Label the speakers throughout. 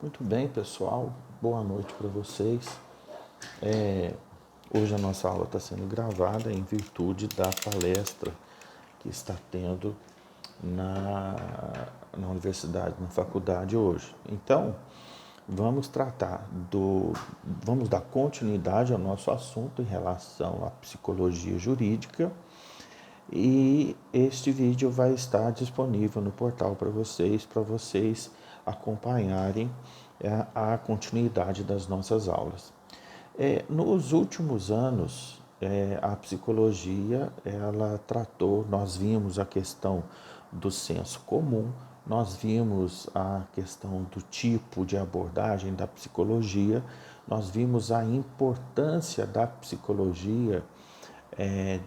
Speaker 1: Muito bem, pessoal. Boa noite para vocês. Hoje a nossa aula está sendo gravada em virtude da palestra que está tendo na universidade, na faculdade hoje. Então, vamos dar continuidade ao nosso assunto em relação à psicologia jurídica. E este vídeo vai estar disponível no portal para vocês acompanharem a continuidade das nossas aulas. Nos últimos anos, a psicologia, nós vimos a questão do senso comum, nós vimos a questão do tipo de abordagem da psicologia, nós vimos a importância da psicologia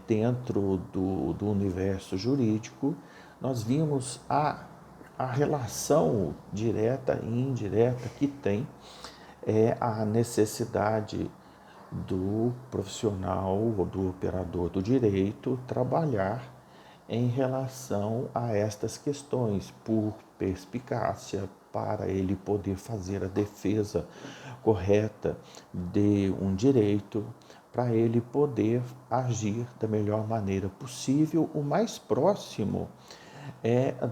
Speaker 1: dentro do universo jurídico, nós vimos a relação direta e indireta que tem a necessidade do profissional ou do operador do direito trabalhar em relação a estas questões por perspicácia, para ele poder fazer a defesa correta de um direito, para ele poder agir da melhor maneira possível, o mais próximo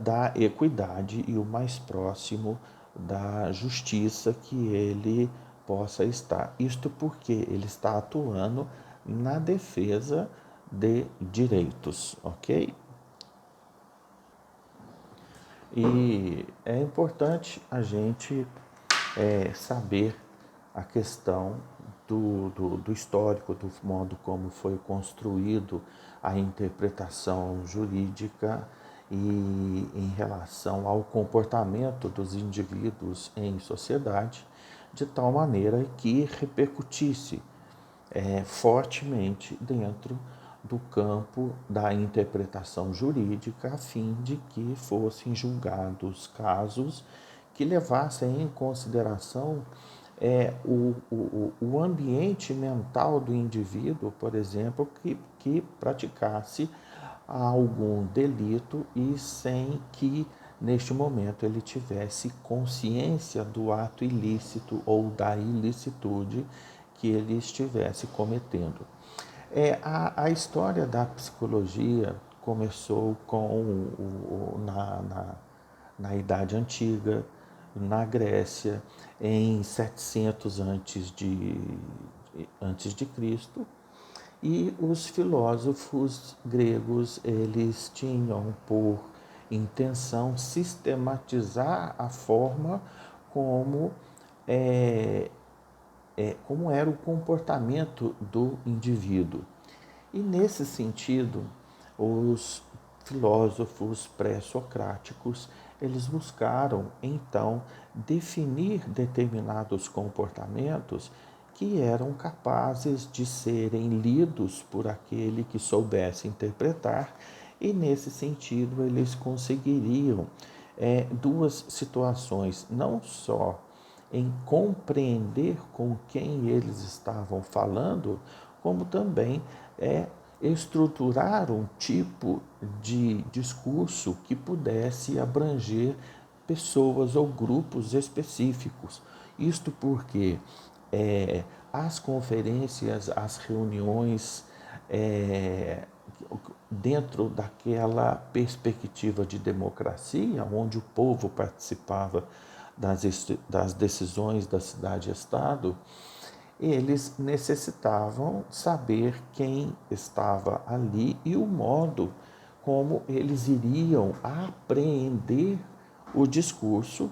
Speaker 1: da equidade e o mais próximo da justiça que ele possa estar. Isto porque ele está atuando na defesa de direitos, ok? E é importante a gente saber a questão do histórico, do modo como foi construído a interpretação jurídica e em relação ao comportamento dos indivíduos em sociedade, de tal maneira que repercutisse fortemente dentro do campo da interpretação jurídica, a fim de que fossem julgados casos que levassem em consideração o ambiente mental do indivíduo, por exemplo, que praticasse algum delito e sem que, neste momento, ele tivesse consciência do ato ilícito ou da ilicitude que ele estivesse cometendo. A história da psicologia começou na Idade Antiga, na Grécia, em 700 antes de Cristo, e os filósofos gregos, eles tinham por intenção sistematizar a forma como era o comportamento do indivíduo. E nesse sentido, os filósofos pré-socráticos, eles buscaram então definir determinados comportamentos que eram capazes de serem lidos por aquele que soubesse interpretar, e nesse sentido eles conseguiriam duas situações, não só em compreender com quem eles estavam falando, como também estruturar um tipo de discurso que pudesse abranger pessoas ou grupos específicos. Isto porque as conferências, as reuniões, dentro daquela perspectiva de democracia, onde o povo participava das decisões da cidade-estado, eles necessitavam saber quem estava ali e o modo como eles iriam apreender o discurso,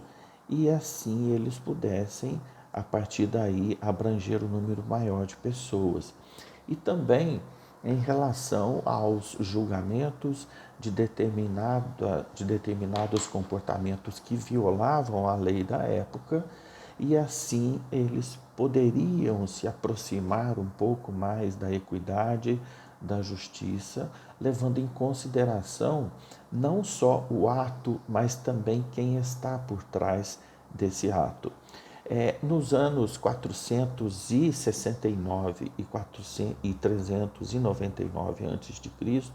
Speaker 1: e assim eles pudessem, a partir daí, abranger um número maior de pessoas. E também em relação aos julgamentos de determinados comportamentos que violavam a lei da época, e assim eles poderiam se aproximar um pouco mais da equidade, da justiça, levando em consideração não só o ato, mas também quem está por trás desse ato. Nos anos 469 e 399 a.C.,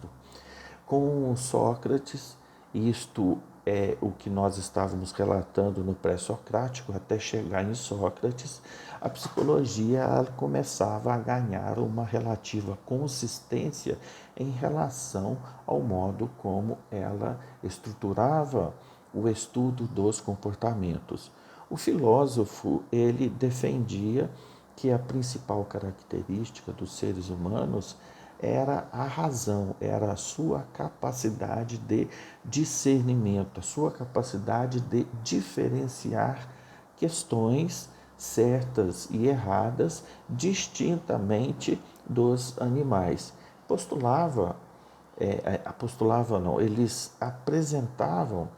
Speaker 1: com Sócrates, isto é o que nós estávamos relatando no pré-socrático, até chegar em Sócrates, a psicologia ela começava a ganhar uma relativa consistência em relação ao modo como ela estruturava o estudo dos comportamentos. O filósofo, ele defendia que a principal característica dos seres humanos era a razão, era a sua capacidade de discernimento, a sua capacidade de diferenciar questões certas e erradas distintamente dos animais. Postulava não, eles apresentavam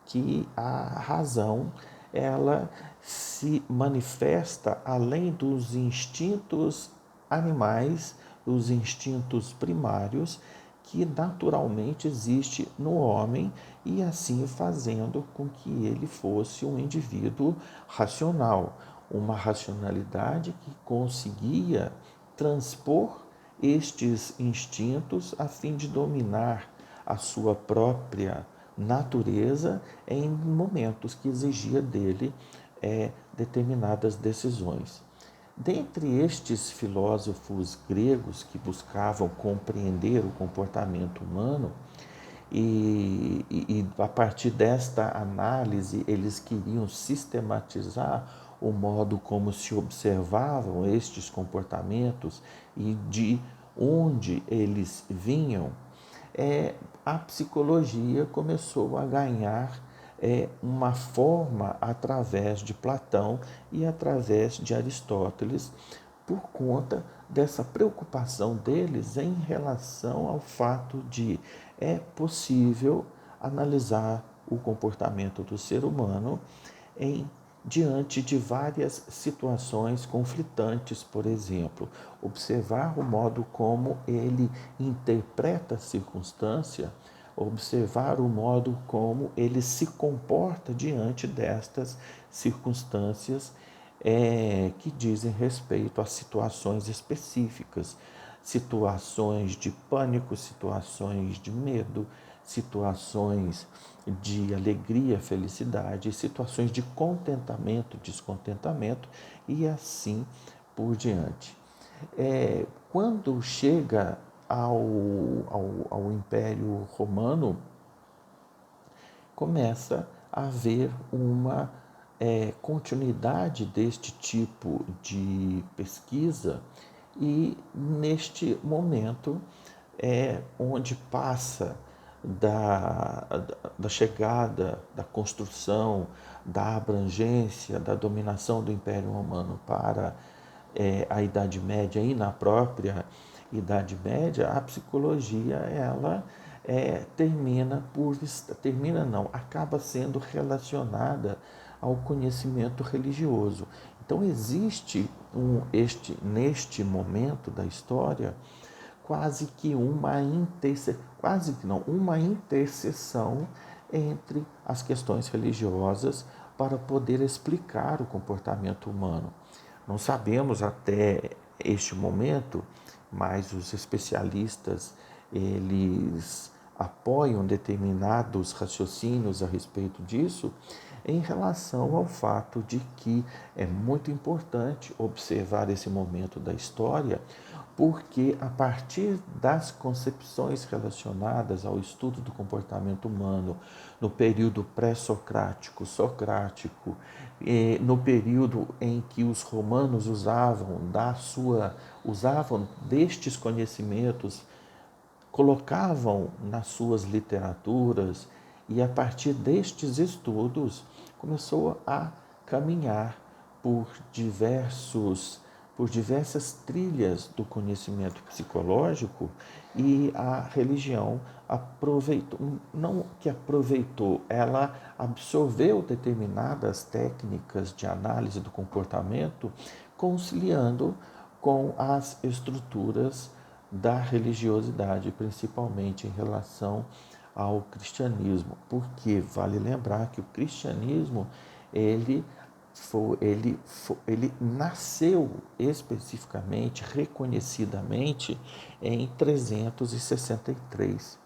Speaker 1: que a razão ela se manifesta além dos instintos animais, os instintos primários que naturalmente existe no homem e assim fazendo com que ele fosse um indivíduo racional, uma racionalidade que conseguia transpor estes instintos a fim de dominar a sua própria natureza em momentos que exigia dele determinadas decisões. Dentre estes filósofos gregos que buscavam compreender o comportamento humano, e a partir desta análise eles queriam sistematizar o modo como se observavam estes comportamentos e de onde eles vinham, a psicologia começou a ganhar uma forma através de Platão e através de Aristóteles, por conta dessa preocupação deles em relação ao fato de é possível analisar o comportamento do ser humano diante de várias situações conflitantes, por exemplo, observar o modo como ele interpreta a circunstância, observar o modo como ele se comporta diante destas circunstâncias que dizem respeito a situações específicas, situações de pânico, situações de medo, situações de alegria, felicidade, situações de contentamento, descontentamento e assim por diante. Quando chega ao Império Romano, começa a haver uma continuidade deste tipo de pesquisa e neste momento onde passa da chegada, da construção, da abrangência, da dominação do Império Romano para a Idade Média e na própria Idade Média, a psicologia ela acaba sendo relacionada ao conhecimento religioso. Então existe neste momento da história quase que uma interseção entre as questões religiosas para poder explicar o comportamento humano. Não sabemos até este momento, mas os especialistas eles apoiam determinados raciocínios a respeito disso, em relação ao fato de que é muito importante observar esse momento da história, porque a partir das concepções relacionadas ao estudo do comportamento humano no período pré-socrático, socrático, no período em que os romanos usavam destes conhecimentos, colocavam nas suas literaturas e a partir destes estudos começou a caminhar por diversas trilhas do conhecimento psicológico e a religião ela absorveu determinadas técnicas de análise do comportamento, conciliando com as estruturas da religiosidade, principalmente em relação ao cristianismo, porque vale lembrar que o cristianismo ele nasceu especificamente, reconhecidamente, em 363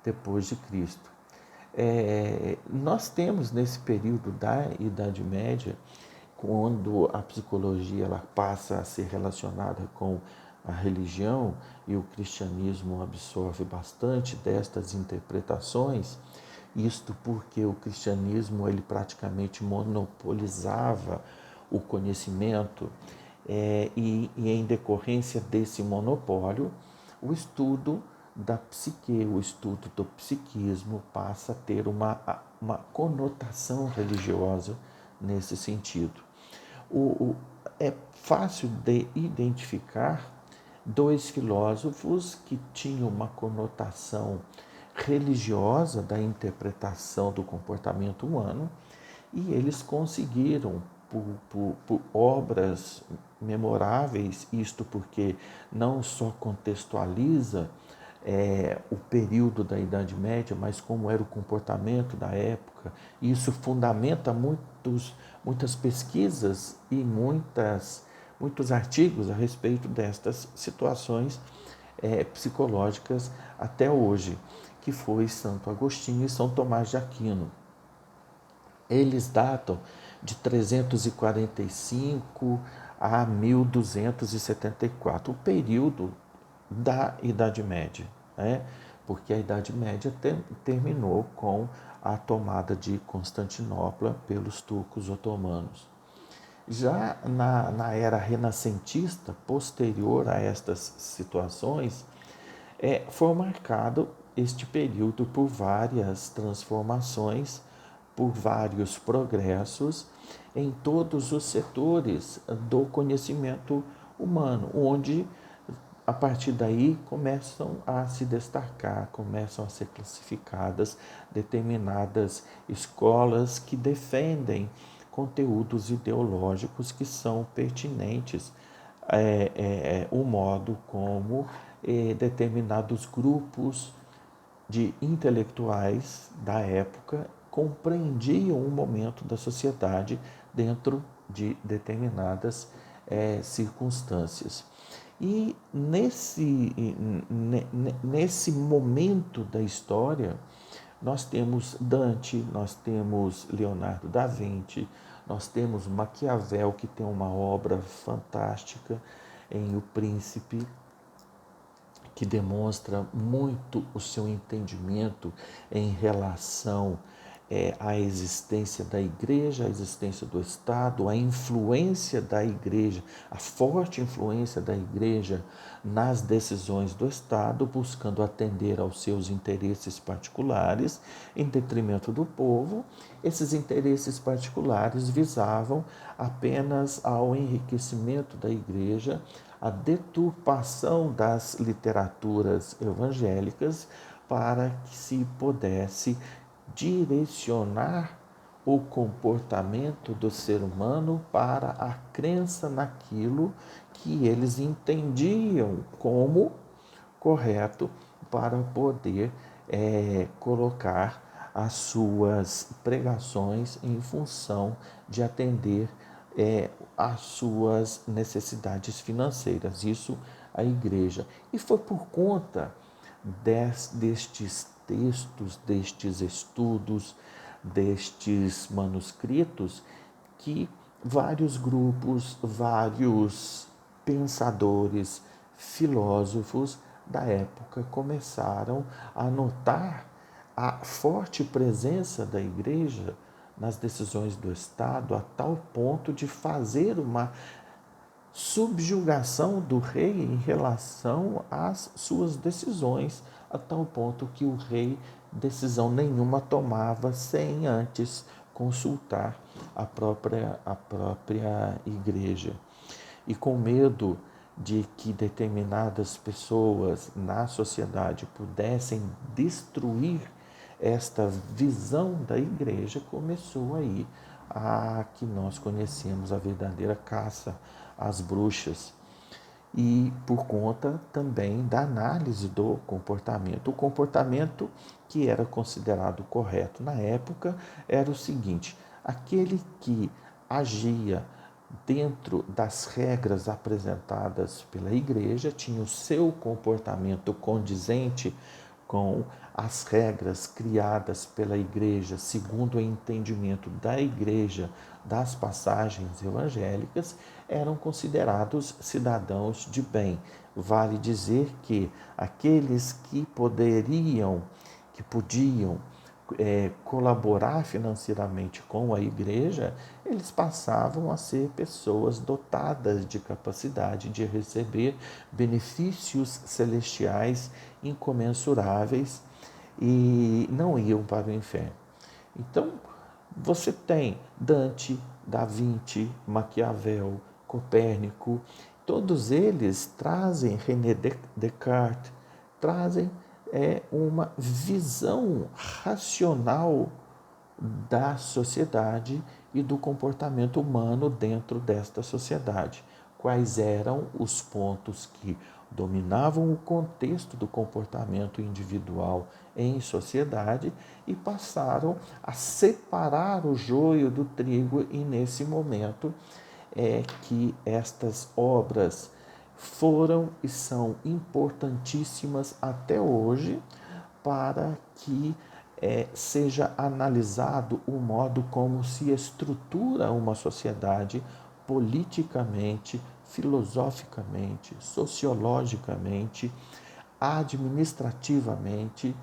Speaker 1: depois de Cristo. Nós temos nesse período da Idade Média, quando a psicologia ela passa a ser relacionada com a religião e o cristianismo absorve bastante destas interpretações, isto porque o cristianismo ele praticamente monopolizava o conhecimento e em decorrência desse monopólio, o estudo da psique, o estudo do psiquismo passa a ter uma conotação religiosa nesse sentido. É fácil de identificar dois filósofos que tinham uma conotação religiosa da interpretação do comportamento humano e eles conseguiram, por obras memoráveis, isto porque não só contextualiza o período da Idade Média, mas como era o comportamento da época. Isso fundamenta muitas pesquisas e muitos artigos a respeito destas situações psicológicas até hoje, que foi Santo Agostinho e São Tomás de Aquino. Eles datam de 345 a 1274, o período da Idade Média, porque a Idade Média terminou com a tomada de Constantinopla pelos turcos otomanos. Já na era renascentista, posterior a estas situações, foi marcado este período por várias transformações, por vários progressos em todos os setores do conhecimento humano, onde a partir daí começam a se destacar, começam a ser classificadas determinadas escolas que defendem conteúdos ideológicos que são pertinentes o modo como determinados grupos de intelectuais da época compreendiam o momento da sociedade dentro de determinadas circunstâncias. E nesse momento da história, nós temos Dante, nós temos Leonardo da Vinci, nós temos Maquiavel, que tem uma obra fantástica em O Príncipe, que demonstra muito o seu entendimento em relação à existência da igreja, à existência do Estado, a influência da igreja, a forte influência da igreja nas decisões do Estado, buscando atender aos seus interesses particulares em detrimento do povo. Esses interesses particulares visavam apenas ao enriquecimento da igreja, a deturpação das literaturas evangélicas para que se pudesse direcionar o comportamento do ser humano para a crença naquilo que eles entendiam como correto para poder colocar as suas pregações em função de atender às suas necessidades financeiras, isso a igreja. E foi por conta destes textos, destes estudos, destes manuscritos, que vários grupos, vários pensadores, filósofos da época começaram a notar a forte presença da igreja nas decisões do Estado, a tal ponto de fazer uma subjugação do rei em relação às suas decisões, a tal ponto que o rei decisão nenhuma tomava sem antes consultar a própria igreja. E com medo de que determinadas pessoas na sociedade pudessem destruir esta visão da igreja, começou aí a que nós conhecemos a verdadeira caça às bruxas. E por conta também da análise do comportamento. O comportamento que era considerado correto na época era o seguinte: aquele que agia dentro das regras apresentadas pela igreja tinha o seu comportamento condizente com as regras criadas pela igreja, segundo o entendimento da igreja das passagens evangélicas, eram considerados cidadãos de bem. Vale dizer que aqueles que podiam colaborar financeiramente com a igreja, eles passavam a ser pessoas dotadas de capacidade de receber benefícios celestiais incomensuráveis e não iam para o inferno. Então, você tem Dante, Da Vinci, Maquiavel, Copérnico, todos eles trazem René Descartes, trazem uma visão racional da sociedade e do comportamento humano dentro desta sociedade. Quais eram os pontos que dominavam o contexto do comportamento individual em sociedade e passaram a separar o joio do trigo, e nesse momento é que estas obras foram e são importantíssimas até hoje para que seja analisado o modo como se estrutura uma sociedade politicamente, filosoficamente, sociologicamente, administrativamente,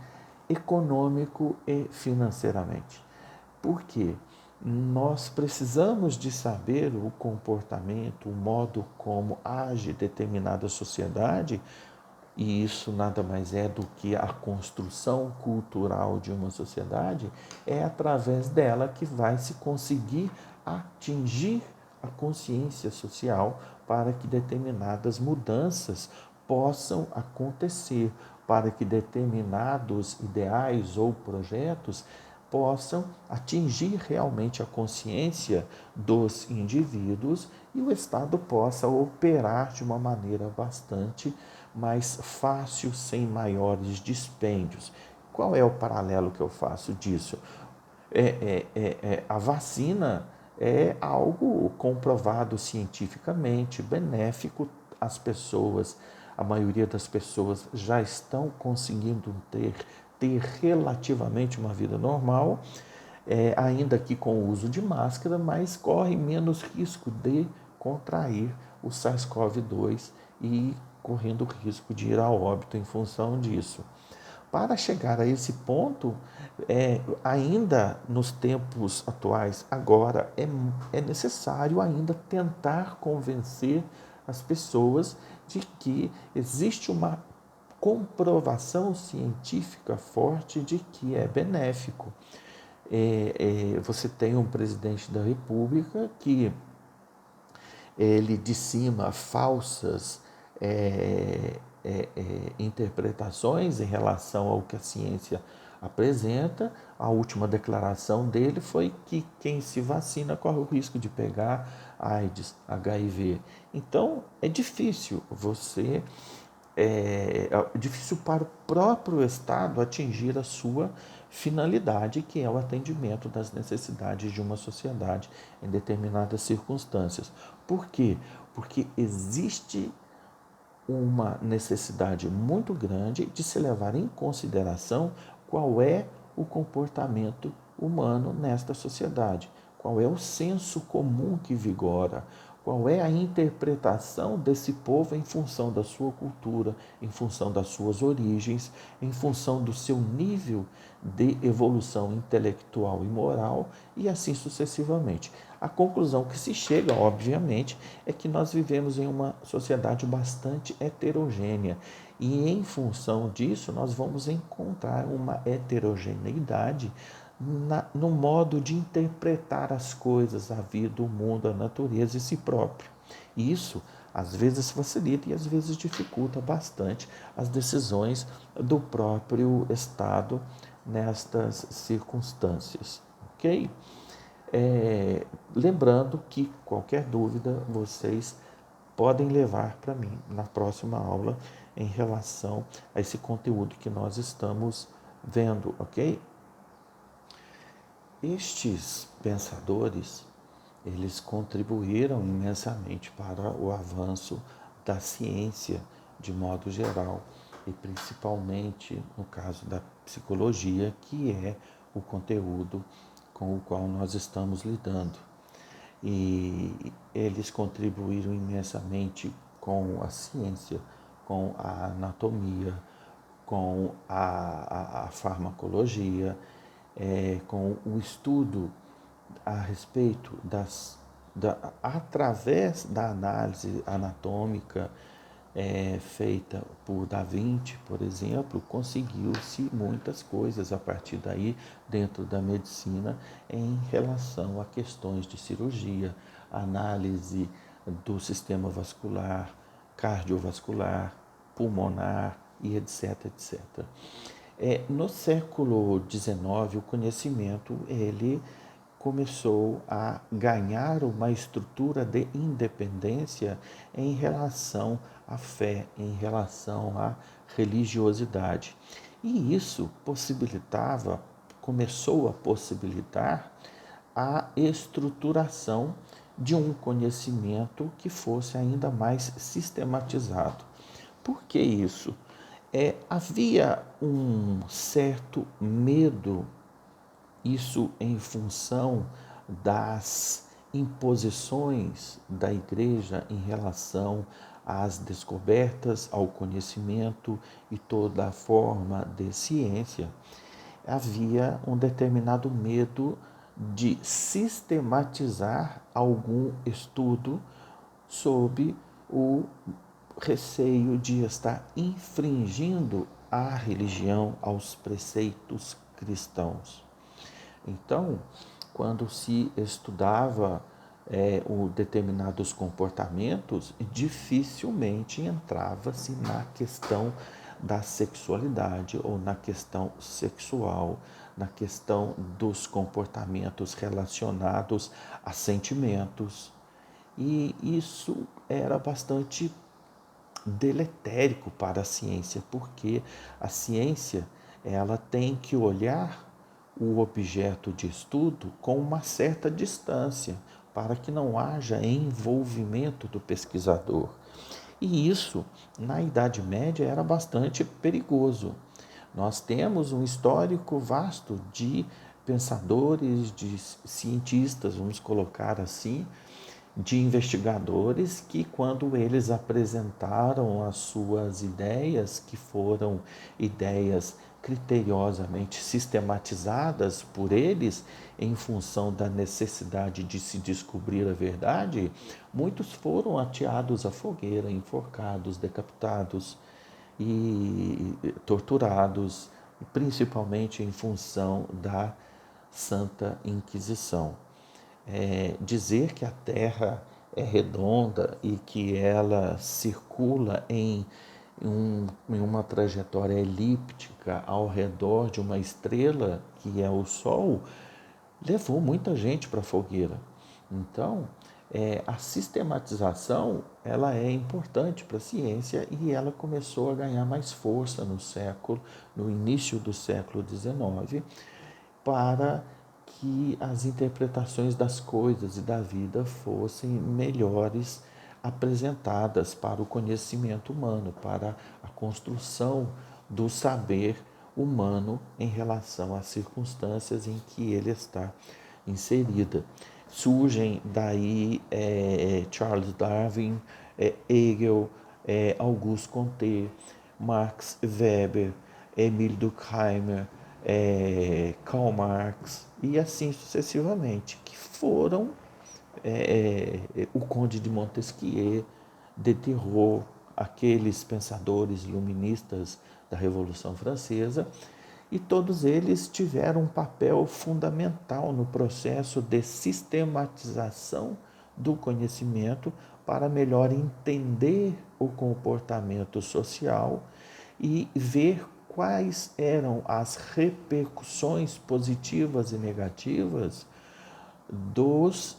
Speaker 1: econômico e financeiramente. Por quê? Nós precisamos de saber o comportamento, o modo como age determinada sociedade, e isso nada mais é do que a construção cultural de uma sociedade. É através dela que vai se conseguir atingir a consciência social para que determinadas mudanças possam acontecer, para que determinados ideais ou projetos possam atingir realmente a consciência dos indivíduos e o Estado possa operar de uma maneira bastante mais fácil, sem maiores dispêndios. Qual é o paralelo que eu faço disso? A vacina é algo comprovado cientificamente, benéfico às pessoas. A maioria das pessoas já estão conseguindo ter relativamente uma vida normal, ainda que com o uso de máscara, mas corre menos risco de contrair o SARS-CoV-2 e correndo o risco de ir a óbito em função disso. Para chegar a esse ponto, ainda nos tempos atuais, agora, é necessário ainda tentar convencer as pessoas de que existe uma comprovação científica forte de que é benéfico. Você tem um presidente da República que ele de cima falsas interpretações em relação ao que a ciência apresenta. A última declaração dele foi que quem se vacina corre o risco de pegar AIDS, HIV. Então é difícil é difícil para o próprio Estado atingir a sua finalidade, que é o atendimento das necessidades de uma sociedade em determinadas circunstâncias. Por quê? Porque existe uma necessidade muito grande de se levar em consideração qual é o comportamento humano nesta sociedade, qual é o senso comum que vigora, qual é a interpretação desse povo em função da sua cultura, em função das suas origens, em função do seu nível de evolução intelectual e moral, e assim sucessivamente. A conclusão que se chega, obviamente, é que nós vivemos em uma sociedade bastante heterogênea, e em função disso nós vamos encontrar uma heterogeneidade no modo de interpretar as coisas, a vida, o mundo, a natureza e si próprio. E isso às vezes facilita e às vezes dificulta bastante as decisões do próprio Estado nestas circunstâncias, ok? Lembrando que qualquer dúvida vocês podem levar para mim na próxima aula em relação a esse conteúdo que nós estamos vendo, ok? Estes pensadores, eles contribuíram imensamente para o avanço da ciência de modo geral. e principalmente no caso da psicologia, que é o conteúdo com o qual nós estamos lidando. E eles contribuíram imensamente com a ciência, com a anatomia, com a farmacologia, com o estudo a respeito através da análise anatômica feita por Da Vinci, por exemplo, conseguiu-se muitas coisas a partir daí dentro da medicina em relação a questões de cirurgia, análise do sistema vascular, cardiovascular, pulmonar e etc, etc. No século XIX, o conhecimento ele começou a ganhar uma estrutura de independência em relação à fé, em relação à religiosidade. E isso começou a possibilitar a estruturação de um conhecimento que fosse ainda mais sistematizado. Por que isso? Havia um certo medo, isso em função das imposições da igreja em relação às descobertas, ao conhecimento e toda a forma de ciência. Havia um determinado medo de sistematizar algum estudo sob o receio de estar infringindo a religião, aos preceitos cristãos. Então, quando se estudava determinados comportamentos, dificilmente entrava-se na questão da sexualidade ou na questão sexual, na questão dos comportamentos relacionados a sentimentos. E isso era bastante deletérico para a ciência, porque a ciência ela tem que olhar o objeto de estudo com uma certa distância, para que não haja envolvimento do pesquisador. E isso, na Idade Média, era bastante perigoso. Nós temos um histórico vasto de pensadores, de cientistas, vamos colocar assim, de investigadores que, quando eles apresentaram as suas ideias, que foram ideias criteriosamente sistematizadas por eles em função da necessidade de se descobrir a verdade, muitos foram ateados à fogueira, enforcados, decapitados e torturados, principalmente em função da Santa Inquisição. Dizer que a Terra é redonda e que ela circula em uma trajetória elíptica ao redor de uma estrela, que é o Sol, levou muita gente para a fogueira. Então, a sistematização ela é importante para a ciência e ela começou a ganhar mais força no início do século XIX, para que as interpretações das coisas e da vida fossem melhores apresentadas para o conhecimento humano, para a construção do saber humano em relação às circunstâncias em que ele está inserida. Surgem daí Charles Darwin, Hegel, Auguste Comte, Max Weber, Emile Durkheim, Karl Marx e assim sucessivamente, que foram o Conde de Montesquieu, Diderot, aqueles pensadores iluministas da Revolução Francesa, e todos eles tiveram um papel fundamental no processo de sistematização do conhecimento para melhor entender o comportamento social e ver quais eram as repercussões positivas e negativas dos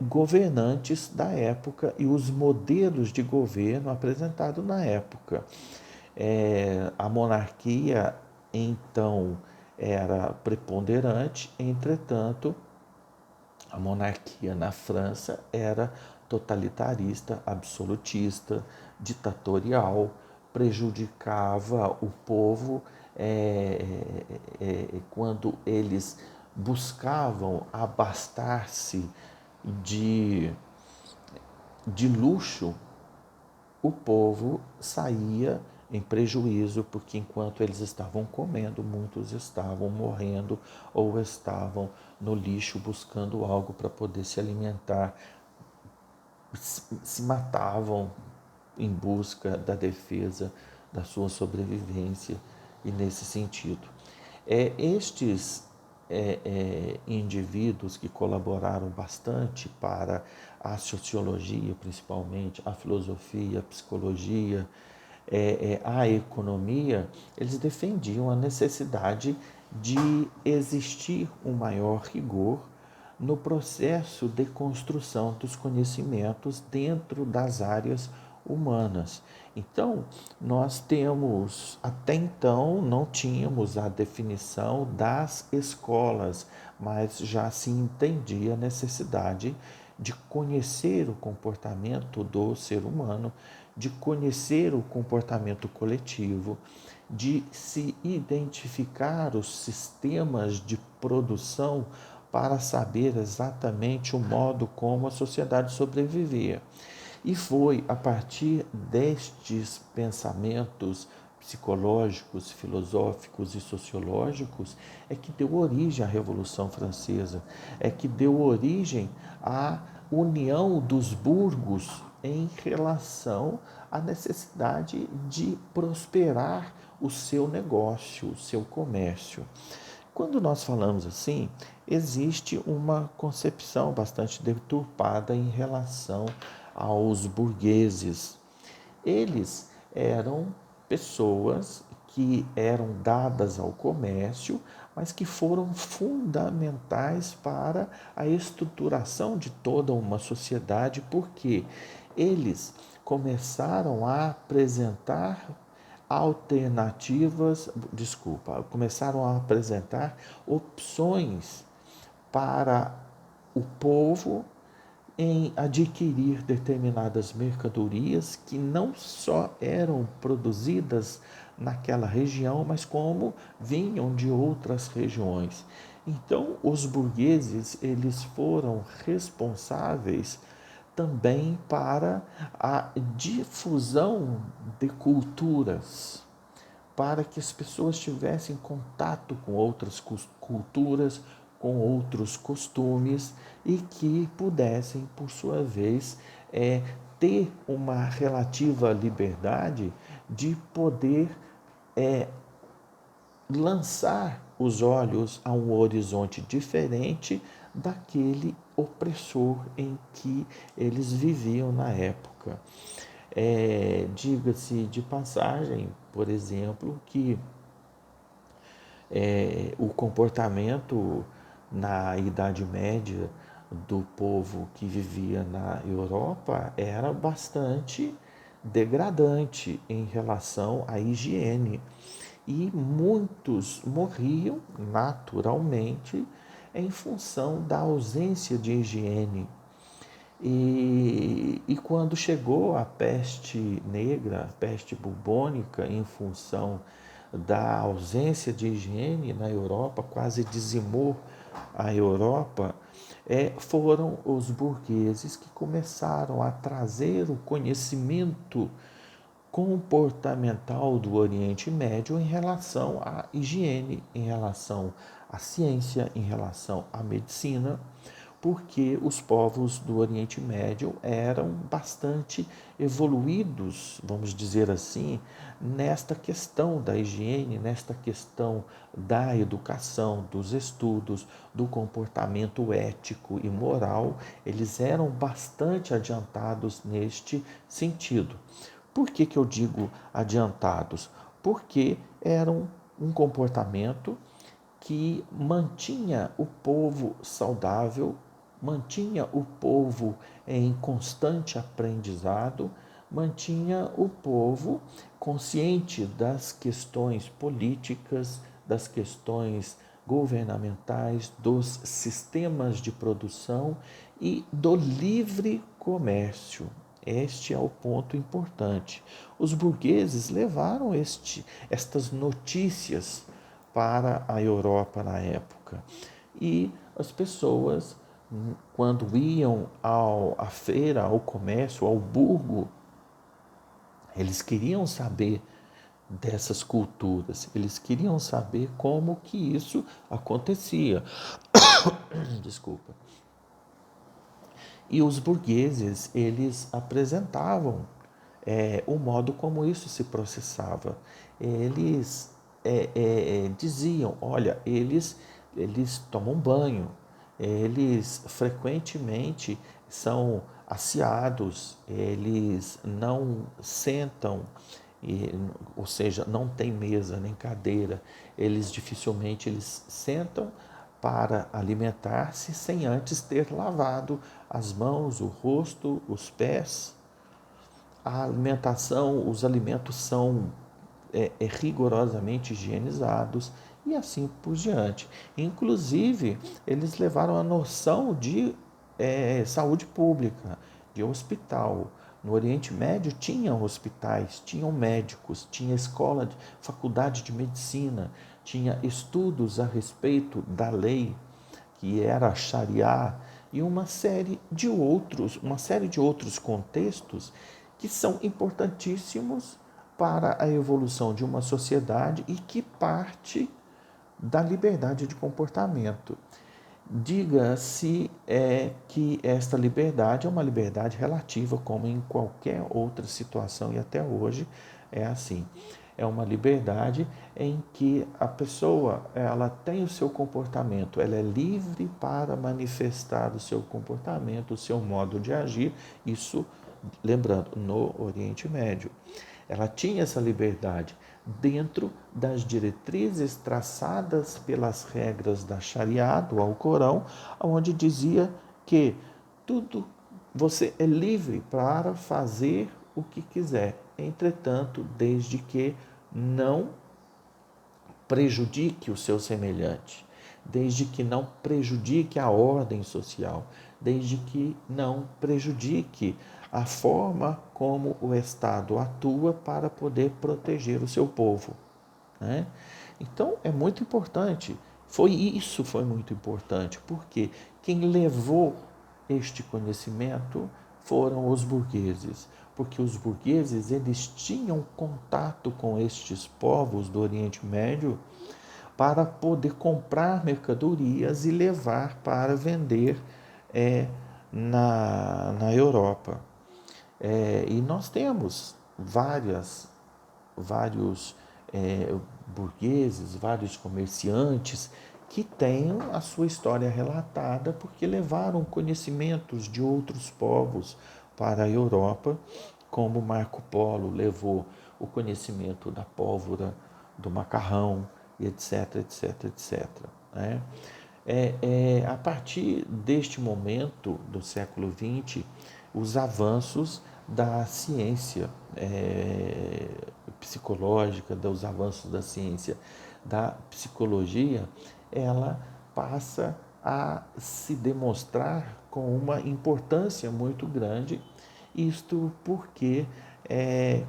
Speaker 1: governantes da época e os modelos de governo apresentados na época. A monarquia, então, era preponderante, entretanto, a monarquia na França era totalitarista, absolutista, ditatorial, prejudicava o povo quando eles buscavam abastar-se de, de luxo, o povo saía em prejuízo, porque enquanto eles estavam comendo, muitos estavam morrendo ou estavam no lixo buscando algo para poder se alimentar, se matavam em busca da defesa da sua sobrevivência. E nesse sentido, estes indivíduos que colaboraram bastante para a sociologia, principalmente a filosofia, a psicologia, a economia, eles defendiam a necessidade de existir um maior rigor no processo de construção dos conhecimentos dentro das áreas humanas. Então, nós temos, até então, não tínhamos a definição das escolas, mas já se entendia a necessidade de conhecer o comportamento do ser humano, de conhecer o comportamento coletivo, de se identificar os sistemas de produção para saber exatamente o modo como a sociedade sobrevivia. E foi a partir destes pensamentos psicológicos, filosóficos e sociológicos que deu origem à Revolução Francesa, que deu origem à união dos burgos em relação à necessidade de prosperar o seu negócio, o seu comércio. Quando nós falamos assim, existe uma concepção bastante deturpada em relação aos burgueses. Eles eram pessoas que eram dadas ao comércio, mas que foram fundamentais para a estruturação de toda uma sociedade, porque eles começaram a apresentar começaram a apresentar opções para o povo em adquirir determinadas mercadorias que não só eram produzidas naquela região, mas como vinham de outras regiões. Então, os burgueses, eles foram responsáveis também para a difusão de culturas, para que as pessoas tivessem contato com outras culturas, com outros costumes e que pudessem, por sua vez, ter uma relativa liberdade de poder lançar os olhos a um horizonte diferente daquele opressor em que eles viviam na época. Diga-se de passagem, por exemplo, que o comportamento na Idade Média do povo que vivia na Europa era bastante degradante em relação à higiene. E muitos morriam naturalmente em função da ausência de higiene. E quando chegou a peste negra, a peste bubônica, em função da ausência de higiene na Europa, quase dizimou a Europa, foram os burgueses que começaram a trazer o conhecimento comportamental do Oriente Médio em relação à higiene, em relação à ciência, em relação à medicina, porque os povos do Oriente Médio eram bastante evoluídos, vamos dizer assim, nesta questão da higiene, nesta questão da educação, dos estudos, do comportamento ético e moral. Eles eram bastante adiantados neste sentido. Por que eu digo adiantados? Porque eram um comportamento que mantinha o povo saudável, mantinha o povo em constante aprendizado, mantinha o povo consciente das questões políticas, das questões governamentais, dos sistemas de produção e do livre comércio. Este é o ponto importante. Os burgueses levaram estas notícias para a Europa na época. E as pessoas, quando iam à feira, ao comércio, ao burgo, eles queriam saber dessas culturas, eles queriam saber como que isso acontecia. Desculpa. E os burgueses, eles apresentavam o modo como isso se processava. Eles diziam, olha, eles tomam banho, eles frequentemente são asseados, eles não sentam, ou seja, não tem mesa nem cadeira, eles sentam para alimentar-se sem antes ter lavado as mãos, o rosto, os pés. A alimentação, os alimentos são rigorosamente higienizados e assim por diante. Inclusive, eles levaram a noção de saúde pública, de hospital. No Oriente Médio tinham hospitais, tinham médicos, tinha escola, faculdade de medicina, tinha estudos a respeito da lei, que era a Sharia, e uma série de outros contextos que são importantíssimos para a evolução de uma sociedade e que parte da liberdade de comportamento. Diga-se que esta liberdade é uma liberdade relativa, como em qualquer outra situação, e até hoje é assim. É uma liberdade em que a pessoa ela tem o seu comportamento, ela é livre para manifestar o seu comportamento, o seu modo de agir, isso, lembrando, no Oriente Médio. Ela tinha essa liberdade dentro das diretrizes traçadas pelas regras da Sharia, do Alcorão, onde dizia que tudo você é livre para fazer o que quiser, entretanto, desde que não prejudique o seu semelhante, desde que não prejudique a ordem social, desde que não prejudique a forma como o Estado atua para poder proteger o seu povo, né? Então, é muito importante. Foi muito importante, porque quem levou este conhecimento foram os burgueses, porque os burgueses eles tinham contato com estes povos do Oriente Médio para poder comprar mercadorias e levar para vender na Europa. E nós temos vários burgueses, vários comerciantes que têm a sua história relatada porque levaram conhecimentos de outros povos para a Europa, como Marco Polo levou o conhecimento da pólvora, do macarrão, etc, etc, etc. Né? A partir deste momento do século XX, os avanços da ciência psicológica, dos avanços da ciência da psicologia, ela passa a se demonstrar com uma importância muito grande, isto porque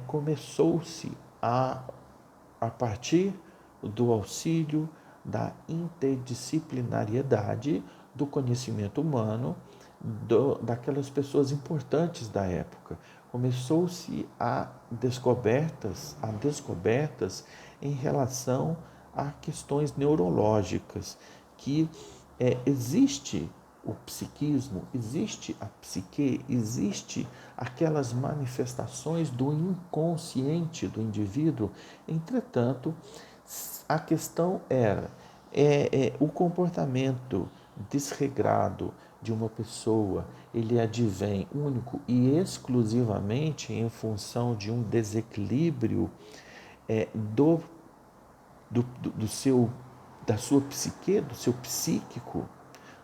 Speaker 1: começou-se a partir do auxílio da interdisciplinariedade do conhecimento humano daquelas pessoas importantes da época. Começou-se a descobertas em relação a questões neurológicas, que existe o psiquismo, existe a psique, existe aquelas manifestações do inconsciente do indivíduo. Entretanto, a questão era o comportamento desregrado de uma pessoa, ele advém único e exclusivamente em função de um desequilíbrio da sua psique, do seu psíquico,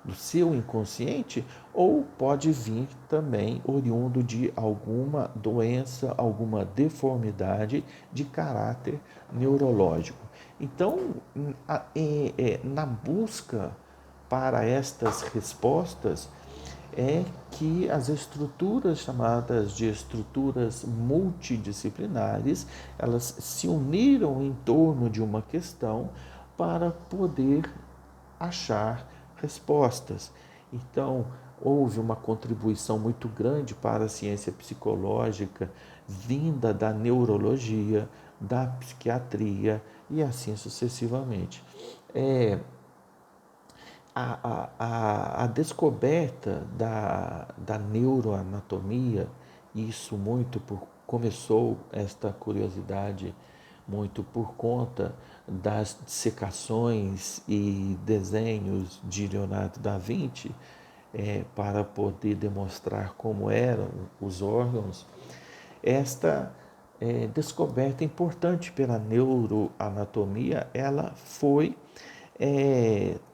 Speaker 1: do seu inconsciente, ou pode vir também oriundo de alguma doença, alguma deformidade de caráter neurológico. Então, na busca para estas respostas, é que as estruturas chamadas de estruturas multidisciplinares, elas se uniram em torno de uma questão para poder achar respostas. Então, houve uma contribuição muito grande para a ciência psicológica, vinda da neurologia, da psiquiatria e assim sucessivamente. A descoberta da neuroanatomia, isso muito começou esta curiosidade muito por conta das dissecações e desenhos de Leonardo da Vinci, para poder demonstrar como eram os órgãos. Esta descoberta importante pela neuroanatomia, ela foi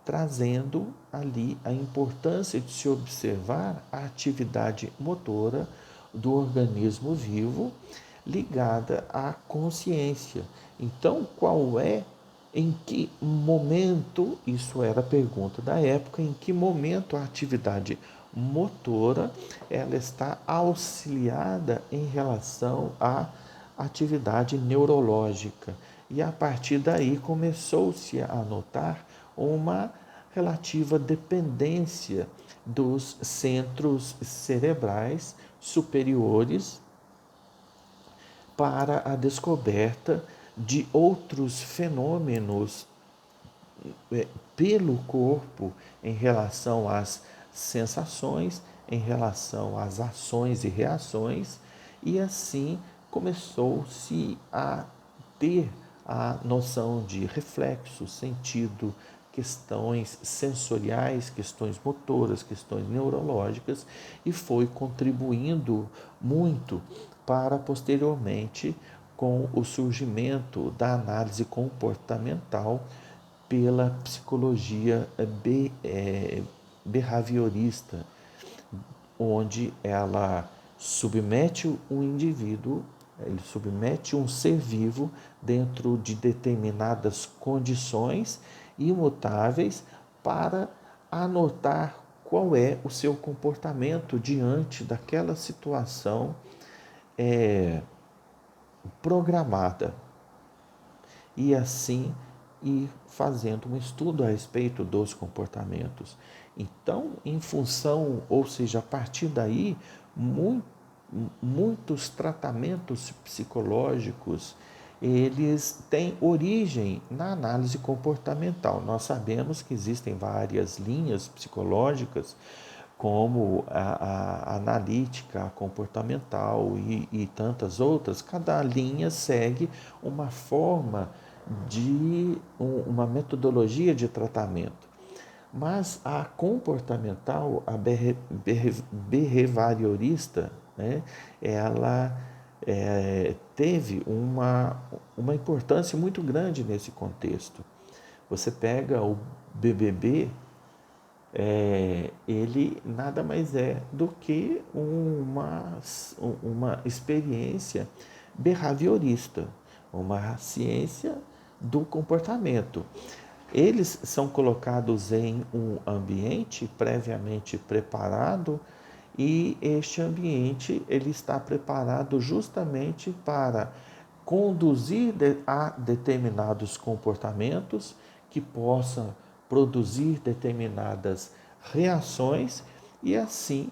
Speaker 1: trazendo ali a importância de se observar a atividade motora do organismo vivo ligada à consciência. Então, em que momento, isso era a pergunta da época, em que momento a atividade motora ela está auxiliada em relação à atividade neurológica. E a partir daí começou-se a notar uma relativa dependência dos centros cerebrais superiores para a descoberta de outros fenômenos pelo corpo em relação às sensações, em relação às ações e reações, e assim começou-se a ter a noção de reflexo, sentido, questões sensoriais, questões motoras, questões neurológicas, e foi contribuindo muito para posteriormente com o surgimento da análise comportamental pela psicologia behaviorista, onde ela submete o indivíduo, ele submete um ser vivo dentro de determinadas condições imutáveis para anotar qual é o seu comportamento diante daquela situação programada. E assim ir fazendo um estudo a respeito dos comportamentos. Então, em função, ou seja, a partir daí, muitos tratamentos psicológicos, eles têm origem na análise comportamental. Nós sabemos que existem várias linhas psicológicas, como a analítica, a comportamental e tantas outras. Cada linha segue uma forma de uma metodologia de tratamento. Mas a comportamental, a behaviorista, né, ela teve uma importância muito grande nesse contexto. Você pega o BBB, ele nada mais é do que uma experiência behaviorista, uma ciência do comportamento. Eles são colocados em um ambiente previamente preparado, e este ambiente ele está preparado justamente para conduzir a determinados comportamentos que possam produzir determinadas reações, e assim,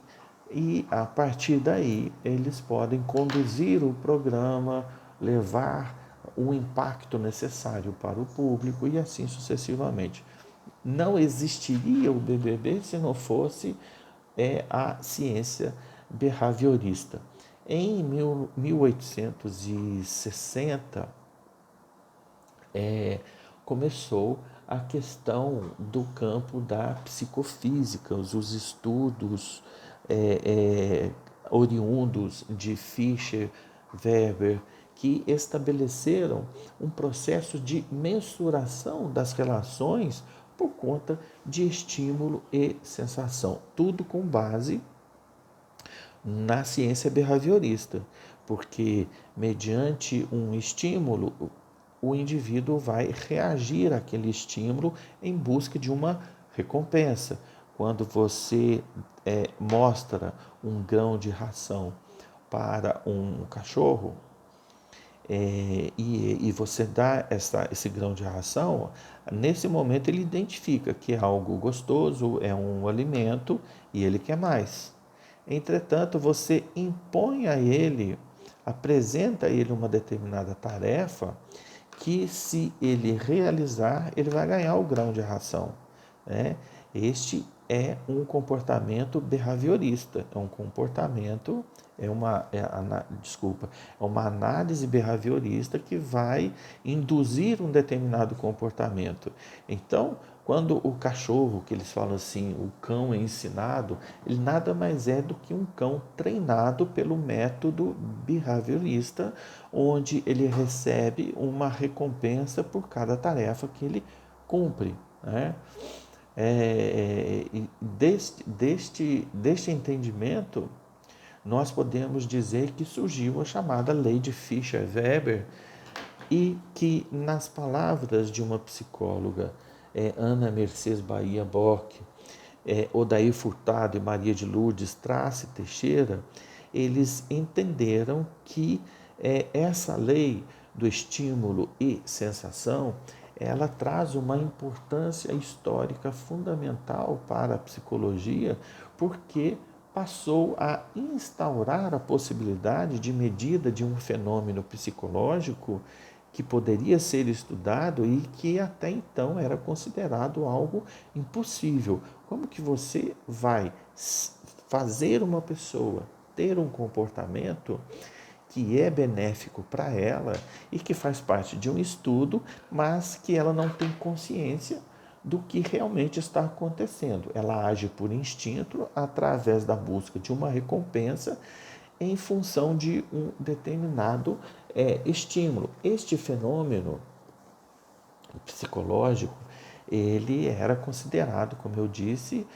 Speaker 1: e a partir daí eles podem conduzir o programa, levar o impacto necessário para o público e assim sucessivamente. Não existiria o BBB se não fosse a ciência behaviorista. Em 1860, começou a questão do campo da psicofísica, os estudos oriundos de Fischer, Weber, que estabeleceram um processo de mensuração das relações por conta de estímulo e sensação, tudo com base na ciência behaviorista, porque mediante um estímulo o indivíduo vai reagir àquele estímulo em busca de uma recompensa. quando você mostra um grão de ração para um cachorro, e você dá esse grão de ração, nesse momento ele identifica que é algo gostoso, é um alimento e ele quer mais. Entretanto, você impõe a ele, apresenta a ele uma determinada tarefa que, se ele realizar, ele vai ganhar o grão de ração, né? Este é um comportamento behaviorista, é um comportamento, é uma análise behaviorista que vai induzir um determinado comportamento. Então, quando o cachorro, que eles falam assim, o cão é ensinado, ele nada mais é do que um cão treinado pelo método behaviorista, onde ele recebe uma recompensa por cada tarefa que ele cumpre, né? Deste entendimento, nós podemos dizer que surgiu a chamada lei de Fischer-Weber, e que, nas palavras de uma psicóloga, Ana Mercedes Bahia Bock, Odair Furtado e Maria de Lourdes Trace Teixeira, eles entenderam que essa lei do estímulo e sensação, ela traz uma importância histórica fundamental para a psicologia, porque passou a instaurar a possibilidade de medida de um fenômeno psicológico que poderia ser estudado e que até então era considerado algo impossível. Como que você vai fazer uma pessoa ter um comportamento que é benéfico para ela e que faz parte de um estudo, mas que ela não tem consciência do que realmente está acontecendo? Ela age por instinto, através da busca de uma recompensa, em função de um determinado estímulo. Este fenômeno psicológico, ele era considerado, como eu disse,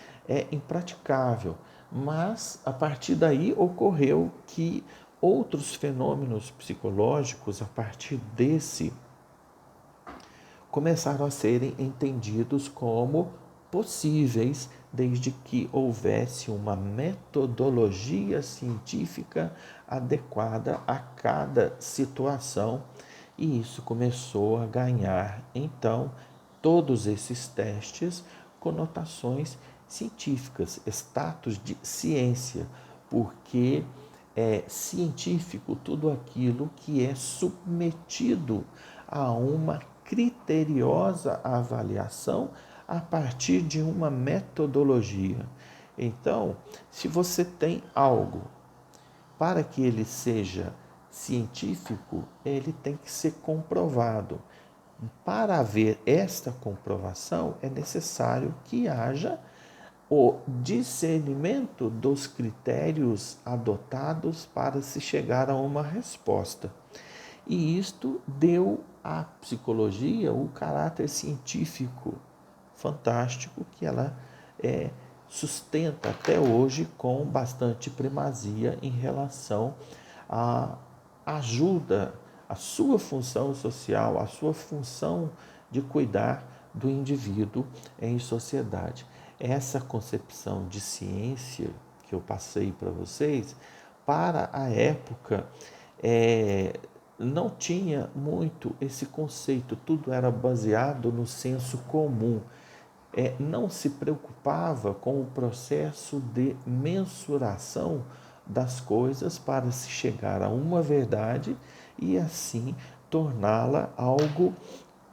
Speaker 1: impraticável. Mas, a partir daí, ocorreu que outros fenômenos psicológicos, a partir desse, começaram a serem entendidos como possíveis, desde que houvesse uma metodologia científica adequada a cada situação, e isso começou a ganhar, então, todos esses testes, conotações científicas, status de ciência, porque é científico tudo aquilo que é submetido a uma criteriosa avaliação a partir de uma metodologia. Então, se você tem algo, para que ele seja científico, ele tem que ser comprovado. Para haver esta comprovação, é necessário que haja o discernimento dos critérios adotados para se chegar a uma resposta. E isto deu à psicologia o caráter científico fantástico que ela sustenta até hoje com bastante primazia em relação à ajuda, à sua função social, à sua função de cuidar do indivíduo em sociedade. Essa concepção de ciência que eu passei para vocês, para a época, não tinha muito esse conceito, tudo era baseado no senso comum. Não se preocupava com o processo de mensuração das coisas para se chegar a uma verdade e assim torná-la algo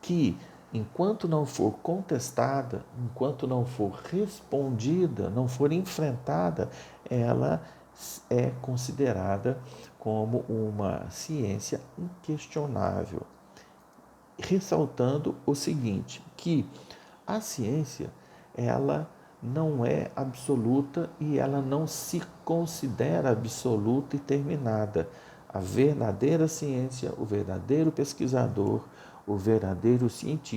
Speaker 1: que, enquanto não for contestada, enquanto não for respondida, não for enfrentada, ela é considerada como uma ciência inquestionável. Ressaltando o seguinte, que a ciência, ela não é absoluta e ela não se considera absoluta e terminada. A verdadeira ciência, o verdadeiro pesquisador, o verdadeiro cientista